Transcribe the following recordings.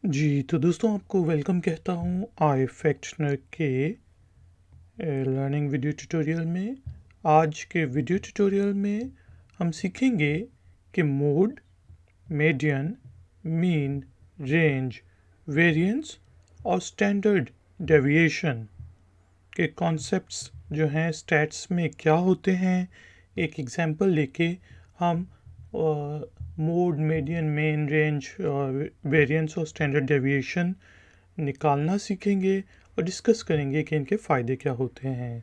जी, तो दोस्तों आपको वेलकम कहता हूँ आई फैक्शनर के लर्निंग वीडियो ट्यूटोरियल में। आज के वीडियो ट्यूटोरियल में हम सीखेंगे कि mode, median, mean, range, variance और स्टैंडर्ड डेविएशन के कॉन्सेप्ट्स जो हैं स्टैट्स में क्या होते हैं। एक एग्जांपल लेके हम mode, median, main, range, variance और स्टैंडर्ड डेविएशन निकालना सीखेंगे और डिस्कस करेंगे कि इनके फ़ायदे क्या होते हैं।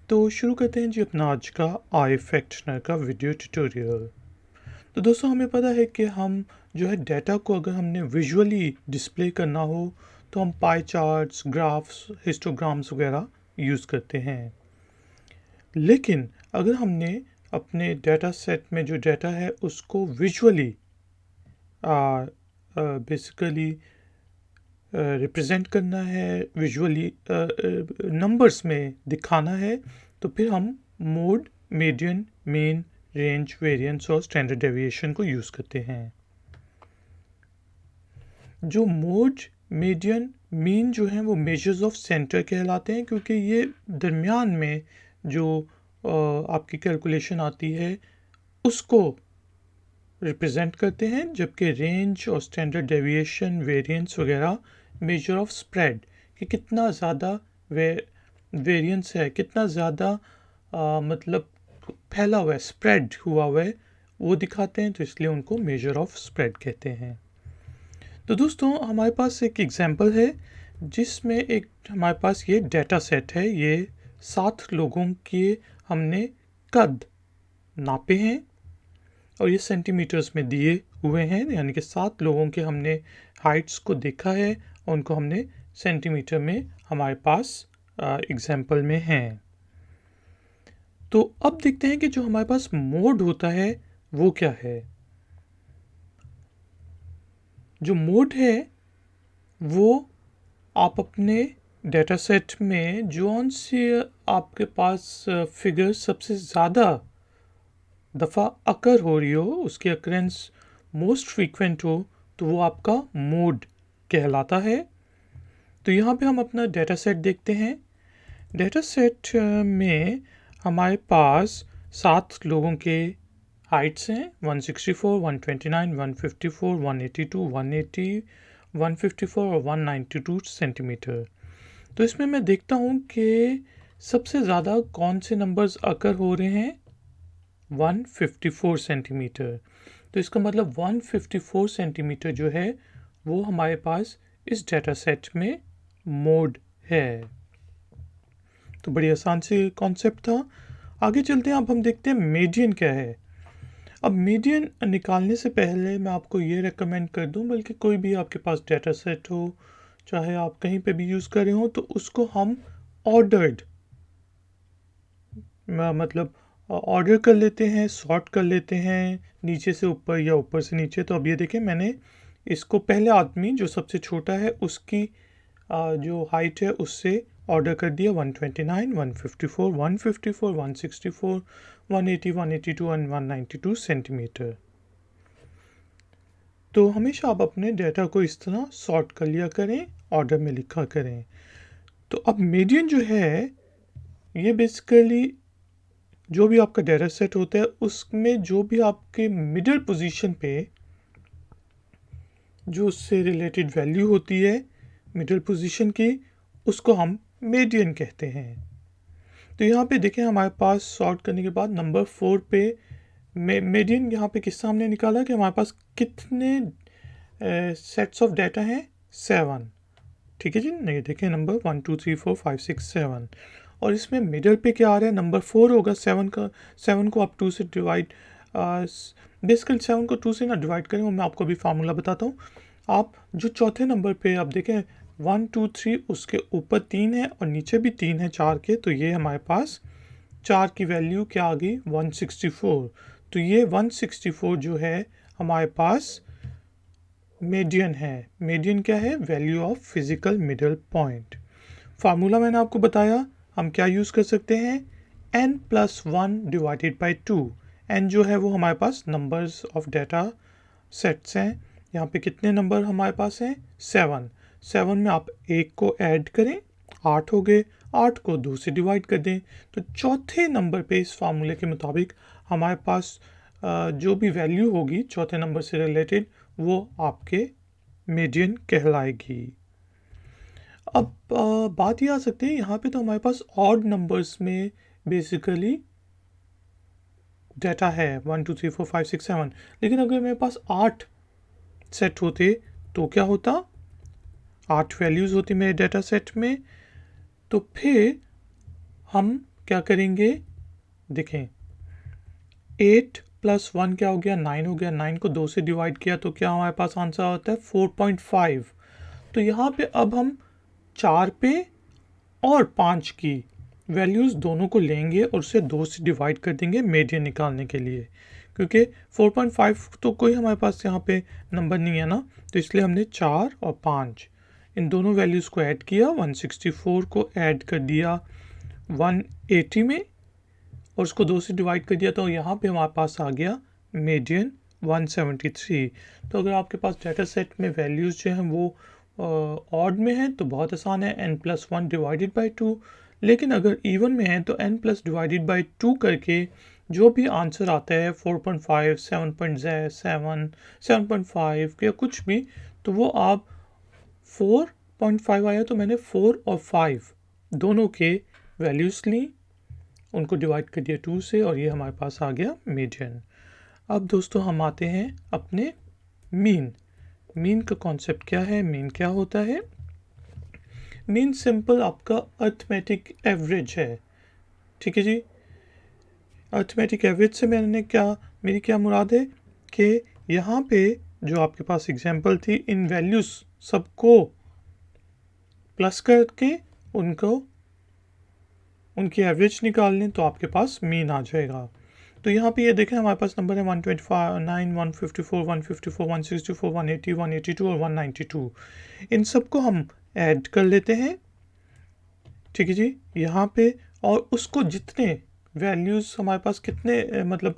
तो शुरू करते हैं जी अपना आज का आई फैक्शनर का वीडियो ट्यूटोरियल। तो दोस्तों हमें पता है कि हम जो है डाटा को अगर हमने विजुअली डिस्प्ले करना हो तो हम पाई चार्ट्स, ग्राफ्स, हिस्टोग्राम्स वगैरह यूज़ करते हैं। लेकिन अगर हमने अपने डाटा सेट में जो डाटा है उसको विजुअली बेसिकली रिप्रेजेंट करना है, विजुअली नंबर्स में दिखाना है, तो फिर हम mode, median, main, range, variance और स्टैंडर्ड डेविएशन को यूज़ करते हैं। जो मोड, मीडियन, मीन जो हैं वो मेजर्स ऑफ सेंटर कहलाते हैं, क्योंकि ये दरमियान में जो आपकी कैलकुलेशन आती है उसको रिप्रेजेंट करते हैं, जबकि रेंज और स्टैंडर्ड डेविएशन, वेरिएंस वगैरह मेजर ऑफ स्प्रेड कि कितना ज़्यादा वेरिएंस है, कितना ज़्यादा मतलब फैला हुआ है, स्प्रेड हुआ हुआ है, वो दिखाते हैं, तो इसलिए उनको मेजर ऑफ स्प्रेड कहते हैं। तो दोस्तों हमारे पास एक एग्जांपल है जिसमें एक हमारे पास ये डाटा सेट है। ये 7 लोगों के हमने कद नापे हैं और ये सेंटीमीटर्स में दिए हुए हैं, यानी कि 7 लोगों के हमने हाइट्स को देखा है और उनको हमने सेंटीमीटर में हमारे पास एग्जांपल में हैं। तो अब देखते हैं कि जो हमारे पास मोड होता है वो क्या है। जो मोड है वो आप अपने डेटा सेट में जौन से आपके पास फिगर सबसे ज़्यादा दफ़ा अकर हो रही हो, उसकी अकरेंस मोस्ट फ्रीक्वेंट हो, तो वो आपका मोड कहलाता है। तो यहाँ पे हम अपना डेटा सेट देखते हैं। डेटा सेट में हमारे पास 7 लोगों के हाइट्स हैं 164, 129, 154, 182, 180, 154 और 192 सेंटीमीटर। तो इसमें मैं देखता हूँ कि सबसे ज़्यादा कौन से नंबर्स अकर हो रहे हैं 154 सेंटीमीटर। तो इसका मतलब 154 सेंटीमीटर जो है वो हमारे पास इस डेटा सेट में मोड है। तो बड़ी आसान से कॉन्सेप्ट था। आगे चलते हैं, अब हम देखते हैं मीडियन क्या है। अब मीडियन निकालने से पहले मैं आपको ये रेकमेंड कर दूं, बल्कि कोई भी आपके पास डेटा सेट हो, चाहे आप कहीं पे भी यूज़ कर रहे हो, तो उसको हम ऑर्डर्ड मतलब ऑर्डर कर लेते हैं, सॉर्ट कर लेते हैं नीचे से ऊपर या ऊपर से नीचे। तो अब ये देखें, मैंने इसको पहले आदमी जो सबसे छोटा है उसकी जो हाइट है उससे ऑर्डर कर दिया 129, 154, 154, 164, 180, 182 एंड 192 सेंटीमीटर। तो हमेशा आप अपने डेटा को इस तरह सॉर्ट कर लिया करें, ऑर्डर में लिखा करें। तो अब मीडियन जो है ये बेसिकली जो भी आपका डेटा सेट होता है उसमें जो भी आपके मिडिल पोजीशन पे जो उससे रिलेटेड वैल्यू होती है मिडिल पोजीशन की, उसको हम मीडियन कहते हैं। तो यहाँ पे देखें, हमारे पास सॉर्ट करने के बाद नंबर 4 पे मीडियन यहाँ पे किस सामने निकाला कि हमारे पास कितने सेट्स ऑफ डाटा हैं 7। ठीक है जी, नहीं देखें नंबर 1 2 3 4 5 6 7 और इसमें मिडल पे क्या आ रहा है, नंबर 4 होगा। 7 को आप 2 से डिवाइड, बेसिकली 7 को 2 से ना डिवाइड करें, वो मैं आपको अभी फार्मूला बताता हूँ। आप जो चौथे नंबर पे आप देखें 1 2 3, उसके ऊपर 3 है और नीचे भी 3 है 4 के, तो ये हमारे पास 4 की वैल्यू क्या आ गई 164। तो ये 164 जो है हमारे पास मीडियन है। मीडियन क्या है, value of physical middle point. Formula मैंने आपको बताया, हम क्या यूज़ कर सकते हैं, n+1 डिवाइडेड बाई 2। n जो है वो हमारे पास नंबर्स ऑफ डाटा सेट्स हैं यहाँ पे कितने नंबर हमारे पास हैं? 7। 7 में आप 1 को ऐड करें, 8 हो गए, 8 को 2 से डिवाइड कर दें, तो चौथे नंबर पे इस फार्मूले के मुताबिक हमारे पास जो भी वैल्यू होगी चौथे नंबर से रिलेटेड वो आपके मीडियन कहलाएगी। अब बात ये आ सकती है, यहाँ पे तो हमारे पास ऑड नंबर्स में बेसिकली डाटा है 1 2 3 4 5 6 7, लेकिन अगर मेरे पास 8 सेट होते तो क्या होता? 8 वैल्यूज़ होती मेरे डाटा सेट में। तो फिर हम क्या करेंगे? देखें, 8 + 1 क्या हो गया? 9 हो गया। 9 को 2 से डिवाइड किया तो क्या हमारे पास आंसर आता है? 4.5। तो यहाँ पे अब हम 4 पे और 5 की वैल्यूज़ दोनों को लेंगे और उसे 2 से डिवाइड कर देंगे मीडियन निकालने के लिए, क्योंकि 4.5 तो कोई हमारे पास यहाँ पे नंबर नहीं है ना, तो इसलिए हमने 4 और 5 इन दोनों वैल्यूज़ को ऐड किया, 164 को ऐड कर दिया 180 में और उसको 2 से डिवाइड कर दिया, तो यहाँ पे हमारे पास आ गया मीडियन 173। तो अगर आपके पास डाटा सेट में वैल्यूज़ जो हैं वो ऑड में हैं तो बहुत आसान है, n+1 डिवाइडेड बाई 2। लेकिन अगर इवन में है तो n+ डिवाइडेड बाई 2 करके जो भी आंसर आता है 4.5, 7.7, 7.5 या कुछ भी, तो वो आप 4.5 आया तो मैंने 4 और 5 दोनों के वैल्यूज़ ली, उनको डिवाइड कर दिया 2 से और ये हमारे पास आ गया मीडियन। अब दोस्तों हम आते हैं अपने मीन। मीन का कॉन्सेप्ट क्या है? मीन क्या होता है? मीन सिंपल आपका अर्थमेटिक एवरेज है। ठीक है जी। अर्थमेटिक एवरेज से मेरी क्या मुराद है कि यहाँ पे जो आपके पास एग्जांपल थी, इन वैल्यूज़ सबको प्लस करके उनकी एवरेज निकाल लें तो आपके पास मीन आ जाएगा। तो यहाँ पे ये देखें हमारे पास नंबर है 129, 154, 154, 164, 180, 182 और 192। इन सबको हम ऐड कर लेते हैं। ठीक है जी। यहाँ पे और उसको जितने वैल्यूज़ हमारे पास कितने मतलब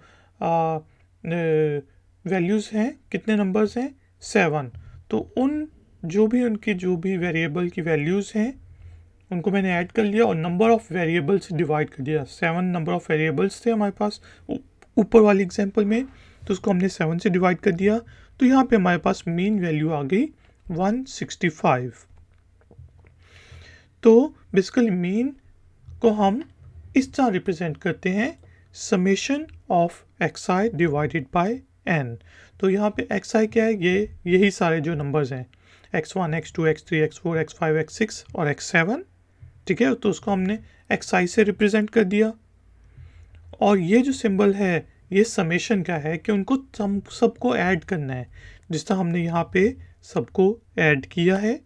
वैल्यूज़ हैं, कितने नंबर्स हैं? 7। तो जो भी वेरिएबल की वैल्यूज़ हैं उनको मैंने ऐड कर लिया और नंबर ऑफ़ वेरिएबल्स डिवाइड कर दिया। 7 नंबर ऑफ़ वेरिएबल्स थे हमारे पास ऊपर वाली एग्जांपल में, तो उसको हमने 7 से डिवाइड कर दिया। तो यहाँ पे हमारे पास मीन वैल्यू आ गई 165। तो बेसिकली मीन को हम इस तरह रिप्रेजेंट करते हैं, summation of xi divided by n। तो यहाँ पे xi क्या है? यही सारे जो नंबर्स हैं, x1, x2, x3, x4, x5, x6 और x7। ठीक है, तो उसको हमने xi से रिप्रेजेंट कर दिया। और ये जो सिंबल है, ये समेशन क्या है कि उनको सबको ऐड करना है, जिस तरह हमने यहाँ पे सबको ऐड किया है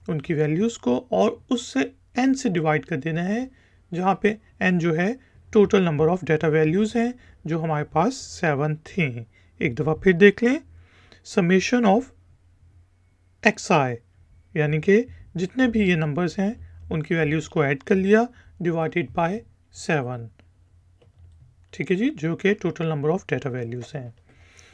उनकी वैल्यूज़ को, और उससे n से डिवाइड कर देना है, जहाँ पे n जो है total number of data values हैं जो हमारे पास 7 थी। एक दफ़ा फिर देख लें, समेशन ऑफ xi यानी कि जितने भी ये नंबर्स हैं उनकी वैल्यूज़ को ऐड कर लिया डिवाइडेड बाय 7। ठीक है जी, जो कि total number of data values हैं।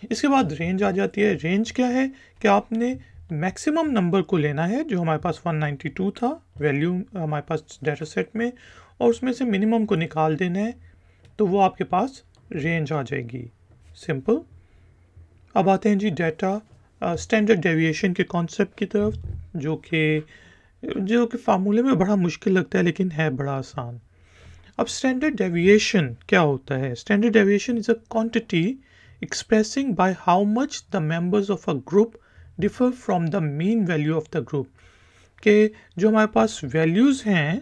इसके बाद रेंज आ जाती है। रेंज क्या है कि आपने मैक्सिमम नंबर को लेना है, जो हमारे पास 192 था वैल्यू हमारे पास डाटा सेट में, और उसमें से मिनिमम को निकाल देना है, तो वो आपके पास रेंज आ जाएगी। सिंपल। अब आते हैं जी डाटा स्टैंडर्ड डेविएशन के कॉन्सेप्ट की तरफ, जो कि फार्मूले में बड़ा मुश्किल लगता है लेकिन है बड़ा आसान। अब स्टैंडर्ड डेविएशन क्या होता है? Standard deviation is a quantity expressing by how much the members of a group differ from the mean value of the group। के जो हमारे पास वैल्यूज़ हैं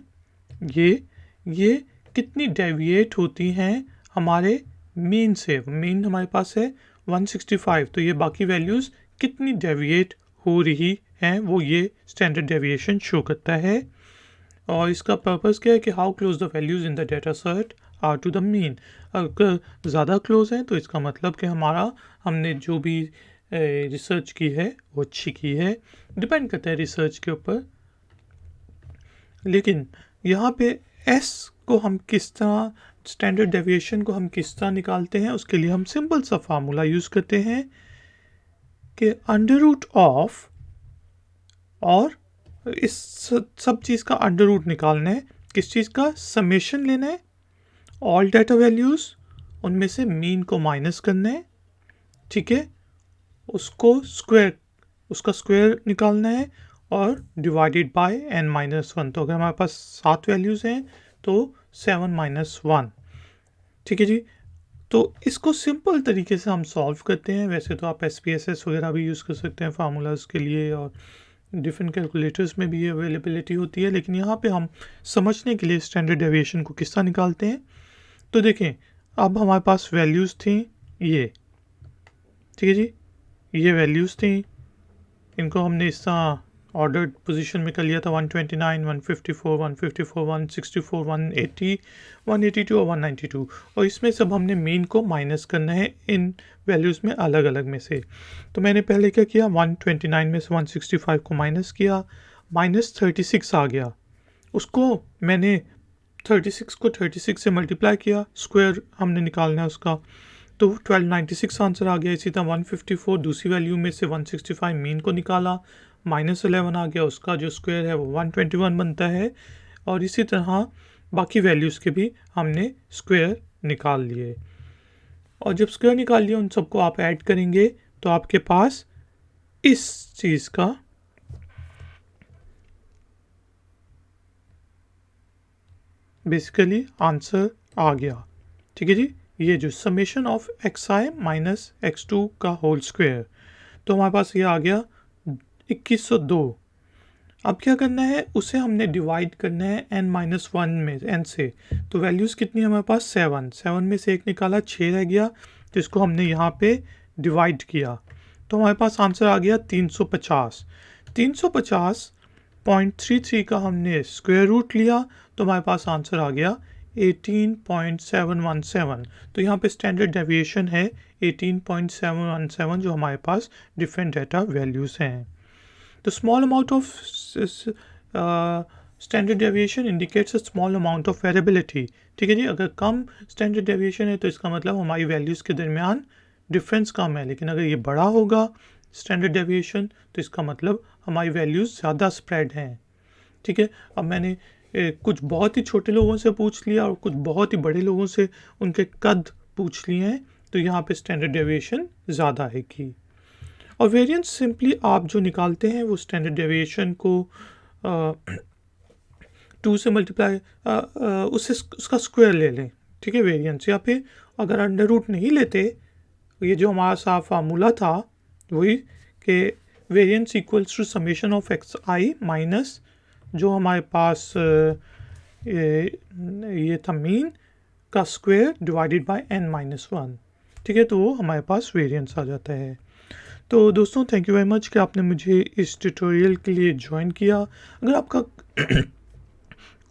ये कितनी डेविएट होती हैं हमारे मीन से। मीन हमारे पास है 165, तो ये बाकी वैल्यूज़ कितनी डेविएट हो रही हैं, वो ये स्टैंडर्ड डेविएशन शो करता है। और इसका पर्पस क्या है कि how close the values in the data set are to the mean. अगर ज़्यादा क्लोज है तो इसका मतलब कि हमने जो भी रिसर्च की है वो अच्छी की है। डिपेंड करता है रिसर्च के ऊपर। लेकिन यहाँ पे एस को हम किस तरह, स्टैंडर्ड डेविएशन को हम किस तरह निकालते हैं, उसके लिए हम सिंपल सा फार्मूला यूज़ करते हैं कि अंडर रूट ऑफ, और इस सब चीज़ का अंडर रूट निकालना है। किस चीज़ का? समेशन लेना है, ऑल डाटा वैल्यूज़, उनमें से मीन को माइनस करना है, ठीक है, उसको स्क्वायर, उसका स्क्वायर निकालना है, और डिवाइडेड बाय n-1। तो अगर हमारे पास 7 वैल्यूज़ हैं तो 7-1, ठीक है जी। तो इसको सिंपल तरीके से हम सॉल्व करते हैं। वैसे तो आप SPSS वगैरह भी यूज़ कर सकते हैं फार्मूलाज के लिए, और डिफरेंट कैलकुलेटर्स में भी अवेलेबिलिटी होती है, लेकिन यहाँ पे हम समझने के लिए स्टैंडर्ड डेविएशन को किस तरह निकालते हैं। तो देखें, अब हमारे पास वैल्यूज़ थी ये, ठीक है जी, ये वैल्यूज़ थी, इनको हमने इस तरह ऑर्डर्ड पोजीशन में कर लिया था, 129, 154, 154, 164, 180, 182 और 192, और इसमें सब हमने मीन को माइनस करना है इन वैल्यूज़ में अलग अलग में से। तो मैंने पहले क्या किया, 129 में से 165 को माइनस किया, -36 आ गया, उसको मैंने 36 को 36 से मल्टीप्लाई किया, स्क्वायर हमने निकालना है उसका, तो 1296 आंसर आ गया। इसी तरह 154 दूसरी वैल्यू में से 165 मीन को निकाला, -11 आ गया, उसका जो स्क्वायर है वो 121 बनता है, और इसी तरह बाकी वैल्यूज़ के भी हमने स्क्वायर निकाल लिए। और जब स्क्वायर निकाल लिया, उन सबको आप ऐड करेंगे तो आपके पास इस चीज़ का बेसिकली आंसर आ गया, ठीक है जी। ये जो summation of xi minus x2 का होल स्क्वायर, तो हमारे पास ये आ गया 2102। अब क्या करना है, उसे हमने डिवाइड करना है n-1 में, n से। तो वैल्यूज़ कितनी है हमारे पास? 7 में से एक निकाला, 6 रह गया, तो इसको हमने यहाँ पे डिवाइड किया, तो हमारे पास आंसर आ गया 350। 350.33 का हमने स्क्वायर रूट लिया, तो हमारे पास आंसर आ गया 18.717। तो यहाँ पे स्टैंडर्ड डेविएशन है 18.717, जो हमारे पास डिफरेंट डाटा वैल्यूज़ हैं। The small amount of standard deviation indicates a small amount of variability, ठीक है जी। अगर कम स्टैंडर्ड डेविएशन है तो इसका मतलब हमारी वैल्यूज़ के दरमियान डिफरेंस कम है, लेकिन अगर ये बड़ा होगा स्टैंडर्ड डेविएशन तो इसका मतलब हमारी वैल्यूज़ ज़्यादा स्प्रेड हैं, ठीक है। अब मैंने कुछ बहुत ही छोटे लोगों से पूछ लिया और कुछ बहुत ही बड़े लोगों से उनके कद पूछ लिए हैं, तो यहाँ पे स्टैंडर्ड डेविएशन ज़्यादा है की। और वेरिएंस सिंपली आप जो निकालते हैं वो स्टैंडर्ड डेविएशन को 2 से मल्टीप्लाई उससे उसका स्क्वायर ले लें, ठीक है, वेरिएंस। या फिर अगर अंडर रूट नहीं लेते, ये जो हमारा साफ फार्मूला था वही कि variance equals to summation of xi minus जो हमारे पास ये था मीन का स्क्वायर डिवाइडेड बाय n-1, ठीक है, तो वो हमारे पास वेरिएंस आ जाता है। तो दोस्तों, थैंक यू वेरी मच कि आपने मुझे इस ट्यूटोरियल के लिए ज्वाइन किया। अगर आपका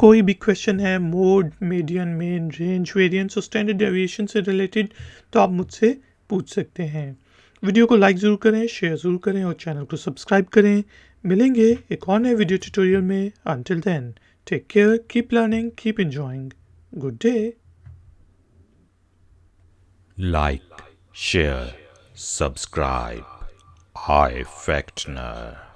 कोई भी क्वेश्चन है mode, median, main, range, variance और स्टैंडर्ड डेविएशन से रिलेटेड, तो आप मुझसे पूछ सकते हैं। वीडियो को लाइक ज़रूर करें, शेयर ज़रूर करें और चैनल को सब्सक्राइब करें। मिलेंगे एक और नए वीडियो ट्यूटोरियल में। Until then, take care, keep learning, keep enjoying, good day. Like, share, subscribe. Hi, Factner.